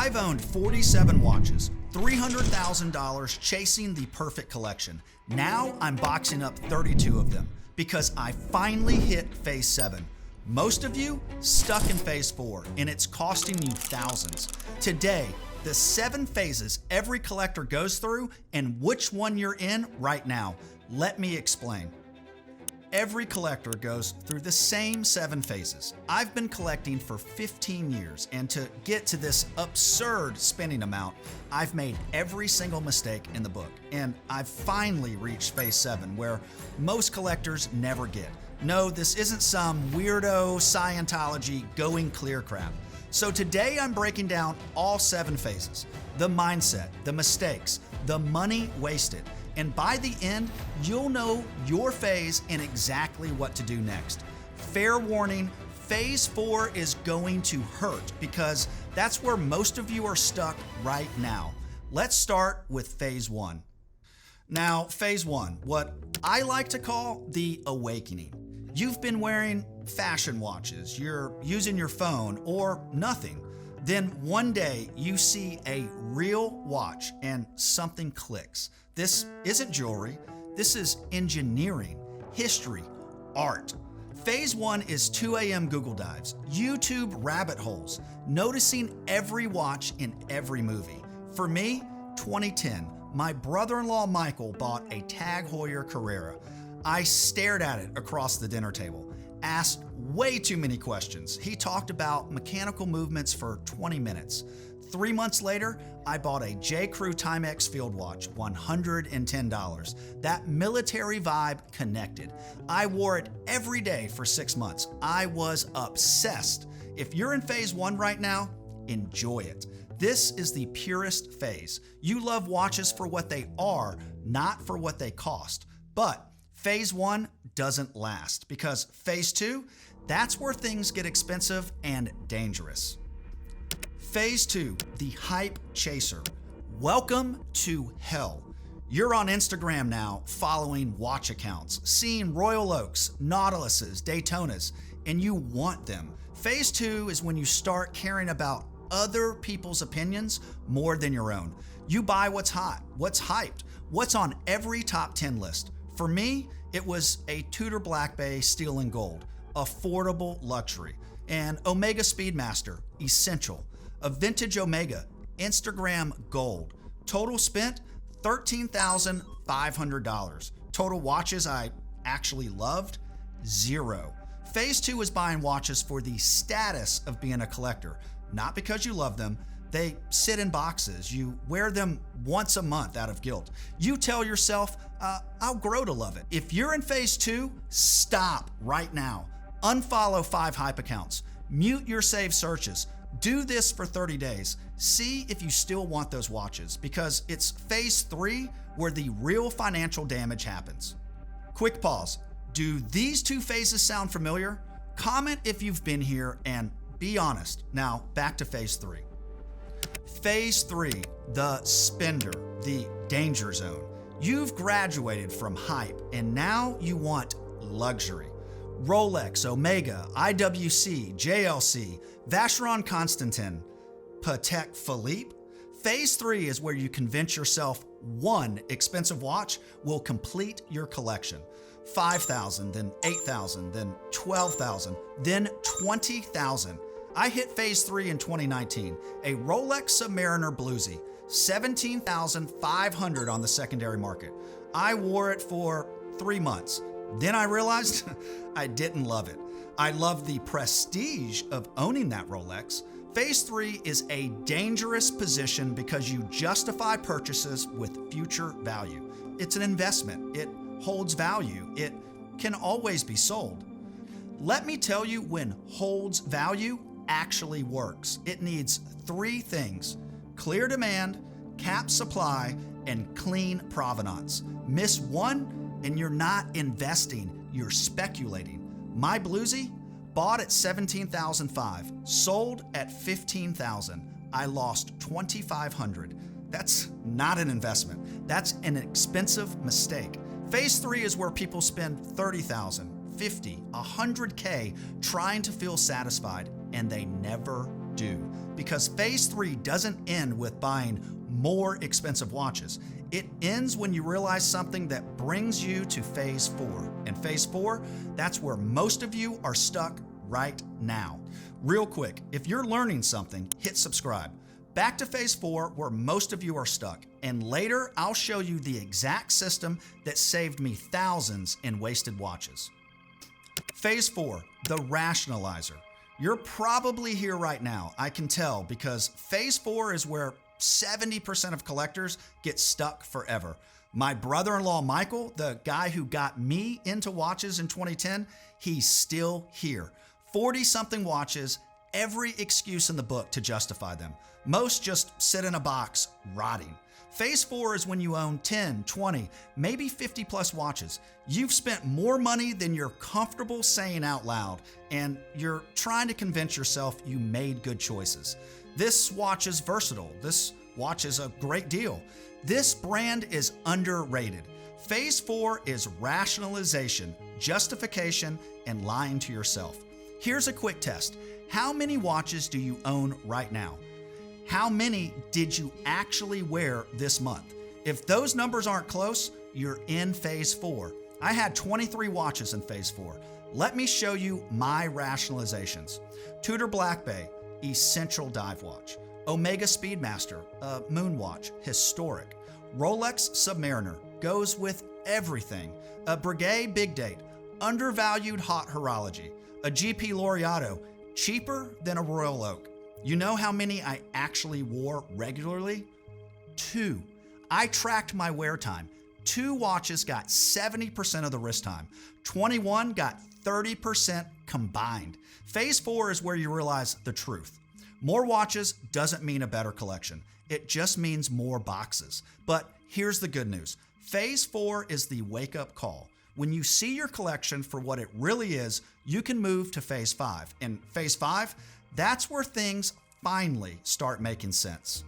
I've owned 47 watches, $300,000 chasing the perfect collection. Now I'm boxing up 32 of them because I finally hit phase 7. Most of you stuck in phase 4 and it's costing you thousands. Today, the 7 phases every collector goes through and which one you're in right now. Let me explain. Every collector goes through the same 7 phases. I've been collecting for 15 years, and to get to this absurd spending amount, I've made every single mistake in the book, and I've finally reached phase 7, where most collectors never get. No, this isn't some weirdo Scientology going clear crap. So today I'm breaking down all 7 phases, the mindset, the mistakes, the money wasted, and by the end, you'll know your phase and exactly what to do next. Fair warning, phase 4 is going to hurt because that's where most of you are stuck right now. Let's start with phase 1. Now, phase 1, what I like to call the awakening. You've been wearing fashion watches, you're using your phone, or nothing. Then one day you see a real watch and something clicks. This isn't jewelry, this is engineering, history, art. Phase 1 is 2 a.m. Google dives, YouTube rabbit holes, noticing every watch in every movie. For me, 2010, my brother-in-law Michael bought a Tag Heuer Carrera. I stared at it across the dinner table, asked way too many questions. He talked about mechanical movements for 20 minutes. 3 months later, I bought a J. Crew Timex field watch, $110. That military vibe connected. I wore it every day for 6 months. I was obsessed. If you're in phase 1 right now, enjoy it. This is the purest phase. You love watches for what they are, not for what they cost. But phase 1 doesn't last because phase 2, that's where things get expensive and dangerous. Phase 2, the hype chaser. Welcome to hell. You're on Instagram now following watch accounts, seeing Royal Oaks, Nautiluses, Daytonas, and you want them. Phase 2 is when you start caring about other people's opinions more than your own. You buy what's hot, what's hyped, what's on every top 10 list. For me, it was a Tudor Black Bay steel and gold, affordable luxury, an Omega Speedmaster, essential, a vintage Omega, Instagram gold. Total spent $13,500. Total watches I actually loved, 0. Phase 2 is buying watches for the status of being a collector, not because you love them. They sit in boxes. You wear them once a month out of guilt. You tell yourself, I'll grow to love it. If you're in phase 2, stop right now. Unfollow 5 hype accounts. Mute your saved searches. Do this for 30 days. See if you still want those watches because it's phase 3 where the real financial damage happens. Quick pause. Do these 2 phases sound familiar? Comment if you've been here and be honest. Now back to phase 3. Phase 3, the spender, the danger zone. You've graduated from hype and now you want luxury. Rolex, Omega, IWC, JLC, Vacheron Constantin, Patek Philippe. Phase 3 is where you convince yourself one expensive watch will complete your collection. 5,000, then 8,000, then 12,000, then 20,000. I hit phase 3 in 2019, a Rolex Submariner Bluesy, $17,500 on the secondary market. I wore it for 3 months. Then I realized I didn't love it. I love the prestige of owning that Rolex. Phase 3 is a dangerous position because you justify purchases with future value. It's an investment. It holds value. It can always be sold. Let me tell you when holds value actually works. It needs 3 things: clear demand, cap supply, and clean provenance. Miss one and you're not investing, you're speculating. My Bluesy, bought at $17,500, sold at $15,000. I lost $2,500. That's not an investment. That's an expensive mistake. Phase 3 is where people spend $30,000, $50,000, $100K trying to feel satisfied, and they never do, because phase 3 doesn't end with buying more expensive watches. It ends when you realize something that brings you to phase 4. And phase 4, that's where most of you are stuck right now. Real quick, if you're learning something, hit subscribe. Back to phase 4, where most of you are stuck. And later, I'll show you the exact system that saved me thousands in wasted watches. Phase 4, the Rationalizer. You're probably here right now, I can tell, because phase 4 is where 70% of collectors get stuck forever. My brother-in-law, Michael, the guy who got me into watches in 2010, he's still here. 40-something watches, every excuse in the book to justify them. Most just sit in a box, rotting. Phase 4 is when you own 10, 20, maybe 50 plus watches. You've spent more money than you're comfortable saying out loud, and you're trying to convince yourself you made good choices. This watch is versatile. This watch is a great deal. This brand is underrated. Phase 4 is rationalization, justification, and lying to yourself. Here's a quick test. How many watches do you own right now? How many did you actually wear this month? If those numbers aren't close, you're in phase 4. I had 23 watches in phase 4. Let me show you my rationalizations. Tudor Black Bay, essential dive watch. Omega Speedmaster, a moon watch, historic. Rolex Submariner, goes with everything. A Breguet Big Date, undervalued hot horology. A GP Laureato, cheaper than a Royal Oak. You know how many I actually wore regularly? 2. I tracked my wear time. 2 watches got 70% of the wrist time. 21 got 30% combined. Phase 4 is where you realize the truth. More watches doesn't mean a better collection. It just means more boxes. But here's the good news. Phase 4 is the wake-up call. When you see your collection for what it really is, you can move to phase 5. In phase 5, that's where things finally start making sense.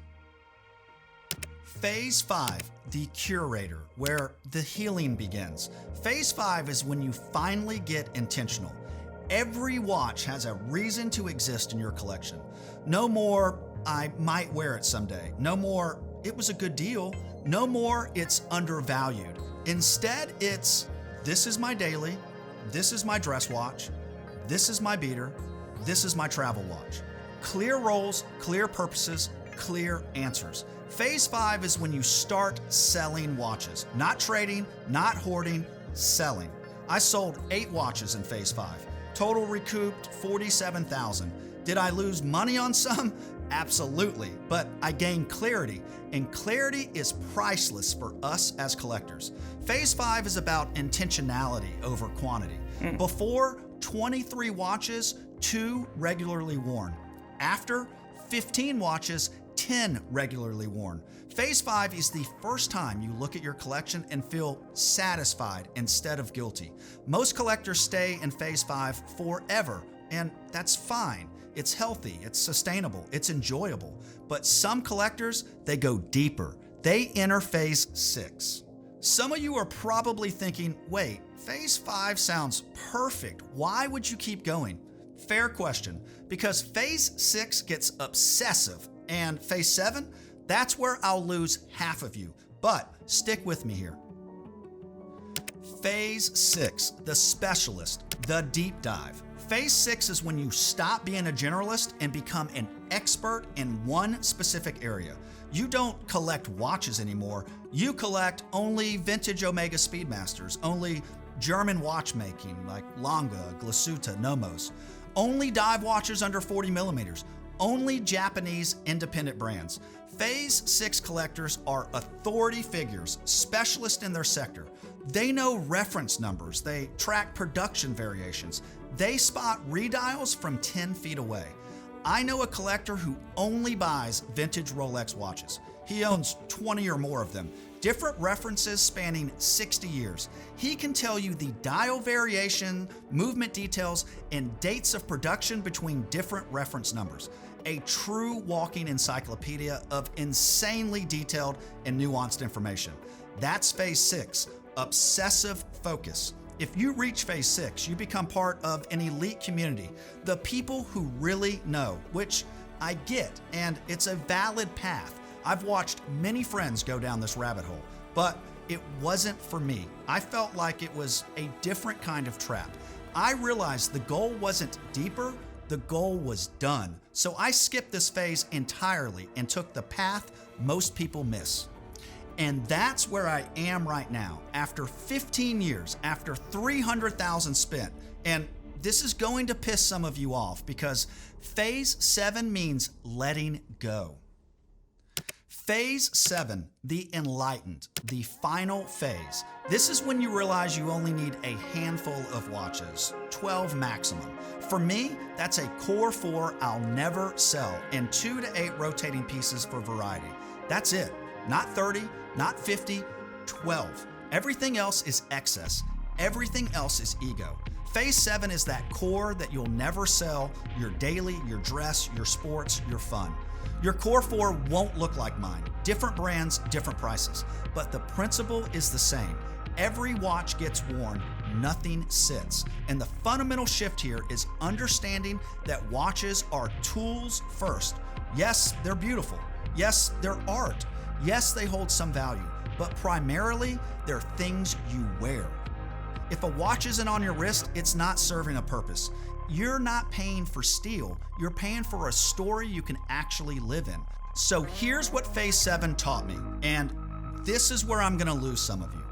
Phase 5, the Curator, where the healing begins. Phase 5 is when you finally get intentional. Every watch has a reason to exist in your collection. No more, I might wear it someday. No more, it was a good deal. No more, it's undervalued. Instead, it's, this is my daily, this is my dress watch, this is my beater, this is my travel watch. Clear roles, clear purposes, clear answers. Phase 5 is when you start selling watches. Not trading, not hoarding, selling. I sold 8 watches in phase 5. Total recouped $47,000. Did I lose money on some? Absolutely, but I gained clarity, and clarity is priceless for us as collectors. Phase 5 is about intentionality over quantity. Before, 23 watches, 2 regularly worn. After, 15 watches, 10 regularly worn. Phase 5 is the first time you look at your collection and feel satisfied instead of guilty. Most collectors stay in phase 5 forever, and that's fine. It's healthy, it's sustainable, it's enjoyable. But some collectors, they go deeper. They enter phase 6. Some of you are probably thinking, wait, phase 5 sounds perfect. Why would you keep going? Fair question, because phase 6 gets obsessive, and phase 7, that's where I'll lose half of you. But stick with me here. Phase 6, the specialist, the deep dive. Phase 6 is when you stop being a generalist and become an expert in one specific area. You don't collect watches anymore. You collect only vintage Omega Speedmasters, only German watchmaking like Longa, Glasuta, Nomos, only dive watches under 40 millimeters, only Japanese independent brands. Phase 6 collectors are authority figures, specialists in their sector. They know reference numbers, they track production variations, they spot redials from 10 feet away. I know a collector who only buys vintage Rolex watches. He owns 20 or more of them, different references spanning 60 years. He can tell you the dial variation, movement details, and dates of production between different reference numbers. A true walking encyclopedia of insanely detailed and nuanced information. That's phase 6, obsessive focus. If you reach phase 6, you become part of an elite community, the people who really know, which I get, and it's a valid path. I've watched many friends go down this rabbit hole, but it wasn't for me. I felt like it was a different kind of trap. I realized the goal wasn't deeper, the goal was done. So I skipped this phase entirely and took the path most people miss. And that's where I am right now, after 15 years, after 300,000 spent. And this is going to piss some of you off because phase 7 means letting go. Phase 7, the enlightened, the final phase. This is when you realize you only need a handful of watches, 12 maximum. For me, that's a core 4 I'll never sell and 2 to 8 rotating pieces for variety. That's it. Not 30, not 50, 12. Everything else is excess. Everything else is ego. Phase 7 is that core that you'll never sell, your daily, your dress, your sports, your fun. Your core 4 won't look like mine. Different brands, different prices. But the principle is the same. Every watch gets worn, nothing sits. And the fundamental shift here is understanding that watches are tools first. Yes, they're beautiful. Yes, they're art. Yes, they hold some value. But primarily, they're things you wear. If a watch isn't on your wrist, it's not serving a purpose. You're not paying for steel, you're paying for a story you can actually live in. So here's what phase 7 taught me, and this is where I'm gonna lose some of you.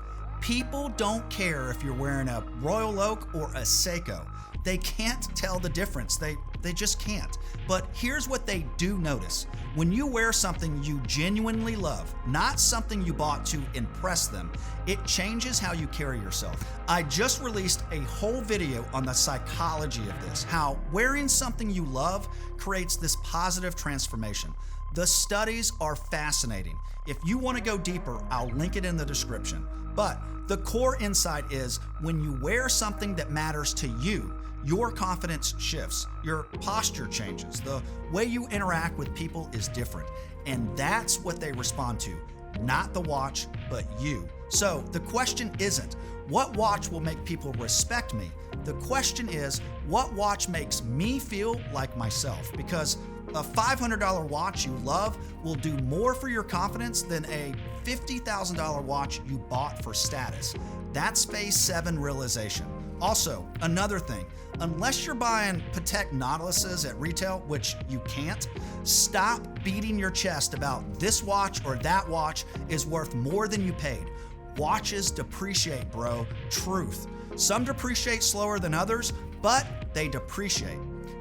People don't care if you're wearing a Royal Oak or a Seiko. They can't tell the difference, they just can't. But here's what they do notice. When you wear something you genuinely love, not something you bought to impress them, it changes how you carry yourself. I just released a whole video on the psychology of this, how wearing something you love creates this positive transformation. The studies are fascinating. If you want to go deeper, I'll link it in the description. But the core insight is when you wear something that matters to you, your confidence shifts, your posture changes, the way you interact with people is different. And that's what they respond to, not the watch, but you. So the question isn't, what watch will make people respect me? The question is, what watch makes me feel like myself? Because a $500 watch you love will do more for your confidence than a $50,000 watch you bought for status. That's phase 7 realization. Also, another thing, unless you're buying Patek Nautiluses at retail, which you can't, stop beating your chest about this watch or that watch is worth more than you paid. Watches depreciate, bro. Truth. Some depreciate slower than others, but they depreciate.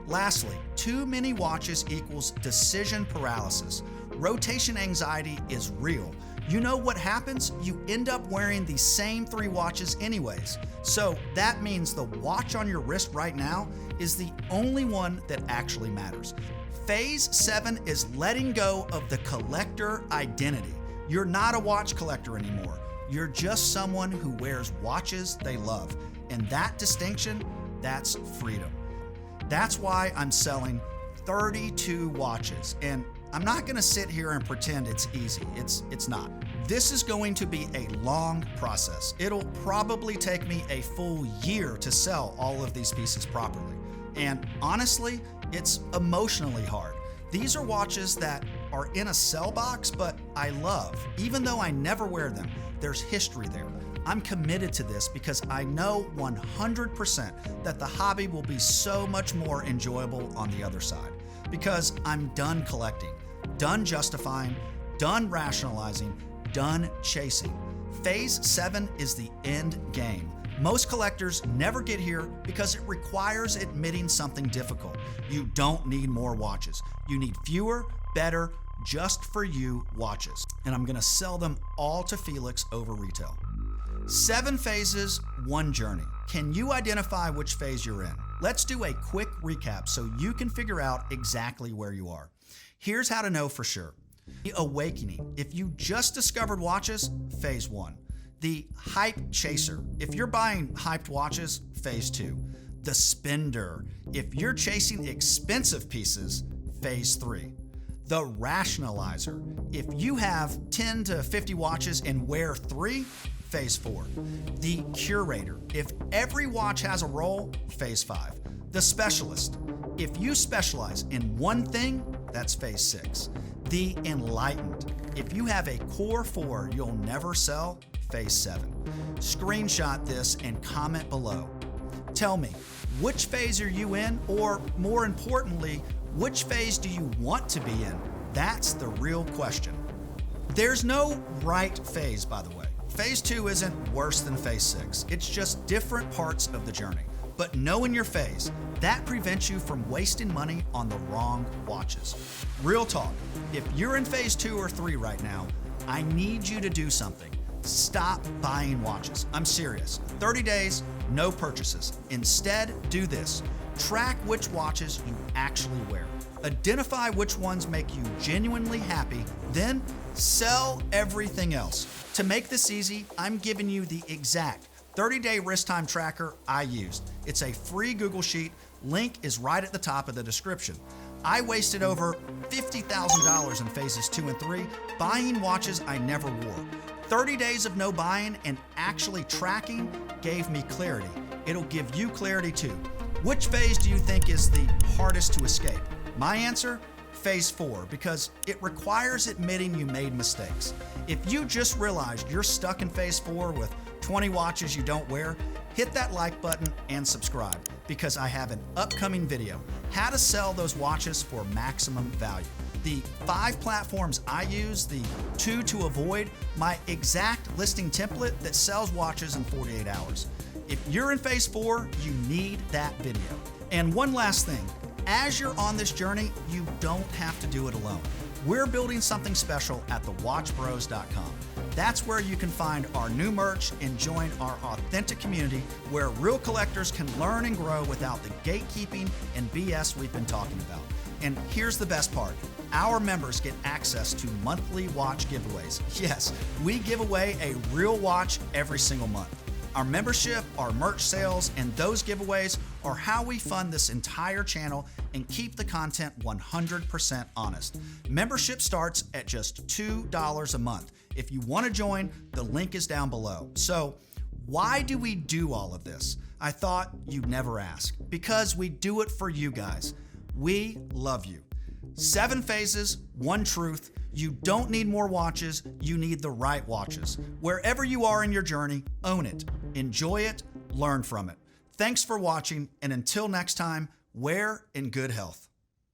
Lastly, too many watches equals decision paralysis. Rotation anxiety is real. You know what happens? You end up wearing the same 3 watches anyways. So that means the watch on your wrist right now is the only one that actually matters. Phase 7 is letting go of the collector identity. You're not a watch collector anymore. You're just someone who wears watches they love. And that distinction, that's freedom. That's why I'm selling 32 watches. And I'm not gonna sit here and pretend it's easy. It's not. This is going to be a long process. It'll probably take me a full year to sell all of these pieces properly. And honestly, it's emotionally hard. These are watches that are in a sell box, but I love. Even though I never wear them, there's history there. I'm committed to this because I know 100% that the hobby will be so much more enjoyable on the other side. Because I'm done collecting, done justifying, done rationalizing, done chasing. Phase 7 is the end game. Most collectors never get here because it requires admitting something difficult. You don't need more watches. You need fewer, better, just for you watches. And I'm gonna sell them all to Felix over retail. 7 phases, 1 journey. Can you identify which phase you're in? Let's do a quick recap so you can figure out exactly where you are. Here's how to know for sure. The awakening. If you just discovered watches, phase 1. The hype chaser. If you're buying hyped watches, phase 2. The spender. If you're chasing expensive pieces, phase 3. The rationalizer. If you have 10 to 50 watches and wear 3, phase 4. The curator. If every watch has a role, phase 5. The specialist. If you specialize in one thing, that's phase 6. The Enlightened. If you have a core 4 you'll never sell, phase 7. Screenshot this and comment below. Tell me, which phase are you in? Or more importantly, which phase do you want to be in? That's the real question. There's no right phase, by the way. Phase 2 isn't worse than phase 6. It's just different parts of the journey. But knowing your phase, that prevents you from wasting money on the wrong watches. Real talk, if you're in phase 2 or 3 right now, I need you to do something. Stop buying watches. I'm serious. 30 days, no purchases. Instead, do this. Track which watches you actually wear. Identify which ones make you genuinely happy, then sell everything else. To make this easy, I'm giving you the exact 30-day wrist time tracker I used. It's a free Google Sheet. Link is right at the top of the description. I wasted over $50,000 in phases 2 and 3 buying watches I never wore. 30 days of no buying and actually tracking gave me clarity. It'll give you clarity too. Which phase do you think is the hardest to escape? My answer? Phase 4, because it requires admitting you made mistakes. If you just realized you're stuck in phase 4 with 20 watches you don't wear, hit that like button and subscribe, because I have an upcoming video, how to sell those watches for maximum value. The 5 platforms I use, the 2 to avoid, my exact listing template that sells watches in 48 hours. If you're in phase 4, you need that video. And one last thing, as you're on this journey, you don't have to do it alone. We're building something special at thewatchbros.com. That's where you can find our new merch and join our authentic community where real collectors can learn and grow without the gatekeeping and BS we've been talking about. And here's the best part. Our members get access to monthly watch giveaways. Yes, we give away a real watch every single month. Our membership, our merch sales, and those giveaways are how we fund this entire channel and keep the content 100% honest. Membership starts at just $2 a month. If you want to join, the link is down below. So, why do we do all of this? I thought you'd never ask. Because we do it for you guys. We love you. 7 phases, 1 truth. You don't need more watches, you need the right watches. Wherever you are in your journey, own it, enjoy it, learn from it. Thanks for watching, and until next time, wear in good health.